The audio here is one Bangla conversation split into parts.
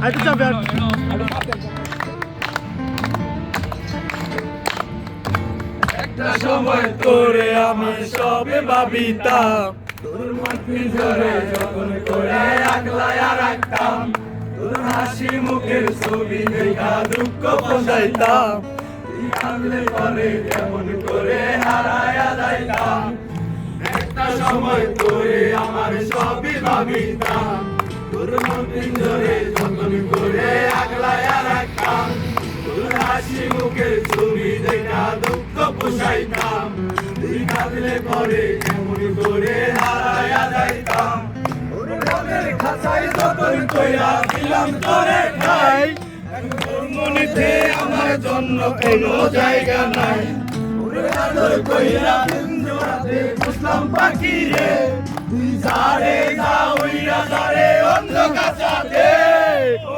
আইতে যাবে আর একটা সময় তোরে আমি সবে ভাবিতাম, তোর মাটি ধরে যখন করে আগলায়া রাখতাম, তোর হাসি মুখের ছবি দেখা দুঃখ পোষাইতাম, তুই কাঁদলে পরে কেমন করে হারায়া যাইতাম। একটা সময় তোরে আমার সবই ভাবিতাম, তোর মাটি ধরে যখন করে আগলায়া রাখতাম, তোর হাসি মুখের ছবি দেখা দুঃখ পোষাইতাম, তুই কাঁদলে পরে কেমন করে হারায়া যাইতাম। ওর মনের খাঁচায় যতন কইরা দিলাম তোরে ঠাই, তোর মনেতে আমার জন্য কোনো জায়গা নাই। ওর আদর কইরা পিঞ্জরাতে বুঝলাম পাখি রে, তুই যারে যা হইরা যারে অন্য কাছাতে। ও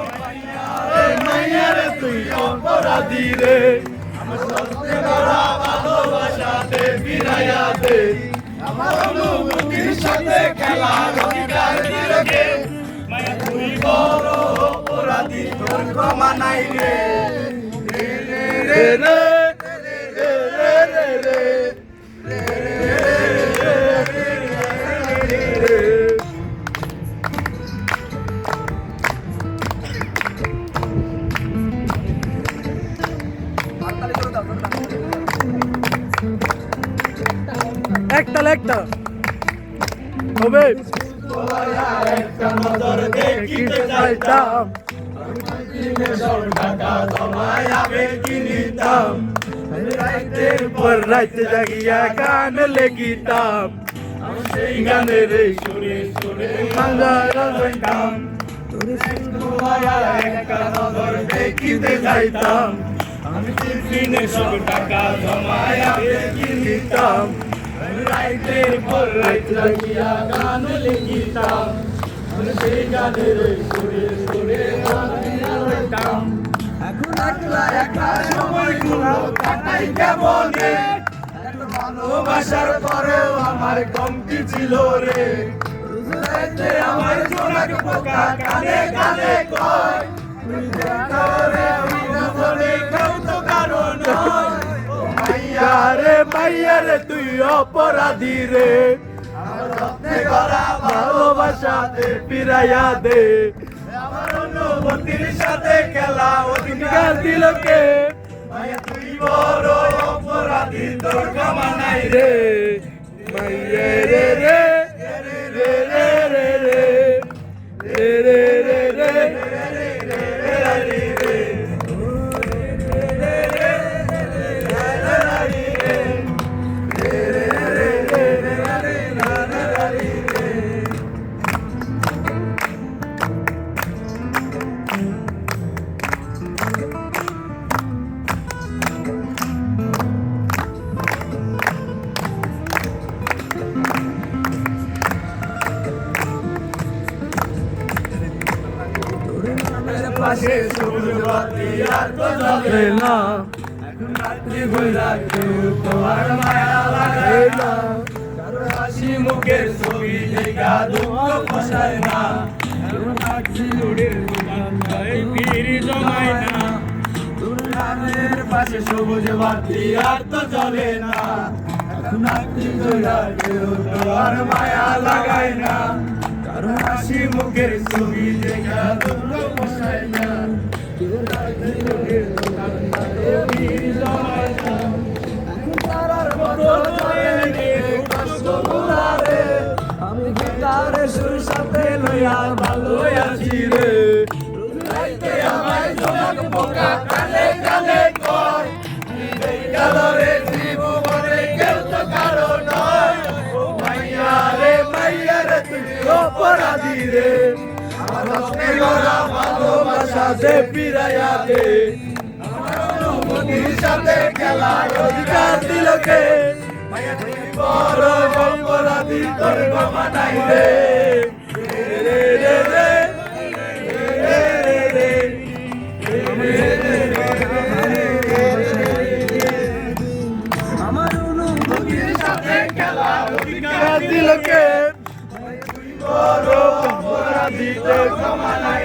মাইয়া রে তুই অপরাধী রে, আমার সত্যি করা ভালোবাসাতে ফিরাইয়া দে, আমার অনুভূতির সাথে খেলার অধিকার দিলে কে। মায়া তুই বড় অপরাধী, তোর ক্ষমা নাই রে। রে রে রে রে রে রে রে একটা হবে একটা নজর দেখিতে চাইতাম, টাকা জমায় আবে কিনিতাম, রাইতের পর রাইতে জাগিয়া গান লেখিতাম, সেই গানের সুরে সুরে বাংলা গাইতাম। একটা নজর দেখিতে চাইতাম, আমি টিফিনে সব টাকা জমায় আবে কিনিতাম, রাইতের পর রাইতে জাগিয়া গান লেখিতাম, সেই গানের সুরে সুরে গাইতাম। এখন একলা একা সময়গুলো কাটাই কেমনে, ভালোবাসার পরেও আমার কমতি ছিল রে। রাইতে আমার জোনাক পোকা কানে কানে কয়, তুই দেখা রে আমি না বলে কেউ তো কারো নয়। ও মাইয়া রে তুই অপরাধী রে, আমার রত্নে করা ভালোবাসাতে ফিরাইয়া দে, আমার অনুভূতির সাথে খেলা অধিকার দিল কে। মায়া তুই বড় অপরাধী, তোর ক্ষমা নাই রে। মাইয়া রে রে রে রে রে রে রে রে রে রে পাশে সবুজ বাতি আর তো জ্বলে না, এখন রাত্রি ঘুরা কেউ তো আর মায়া লাগে না, কারো হাসি মুখের ছবি দেখা দুঃখ পোষায় না, কারো হাসি লুড়ের দোকানটায় ভিড় জমায় না, তোর গ্রামের পাশে সবুজ বাতি আর তো জ্বলে না, এখন রাত্রি ঘুরা কেউ তো আর মায়া লাগায় না, কারো হাসি মুখের ছবি দেখা দুঃখ পোষায় না, তোর রাত্রি লুড়ের দোকানটায় ভিড় জমায় না, এখন তারার মতো চলে কষ্ট গুলারে, আমি গিটারের সুর সাথে লইয়া ভালো আছি রে। রাইতে আমায় জোনাক পোকা কানে কানে কয়, তুই দেখা রে জীবনে কেউ তো কারো নয়। ও মাইয়া রে তুই অপরাধী রে, আমার রত্নে গড়া ভালোবাসাতে ফিরাইয়া দে, আমার অনুভূতির সাথে খেলার অধিকার দিল কে। মায়া তুই বড় অপরাধী, তোর ক্ষমা নাই রে। রে রে রে রে রে আমার অনুভূতির সাথে খেলার অধিকার দিল কে। তুই বড় অপরাধী, তোর ক্ষমা নাই।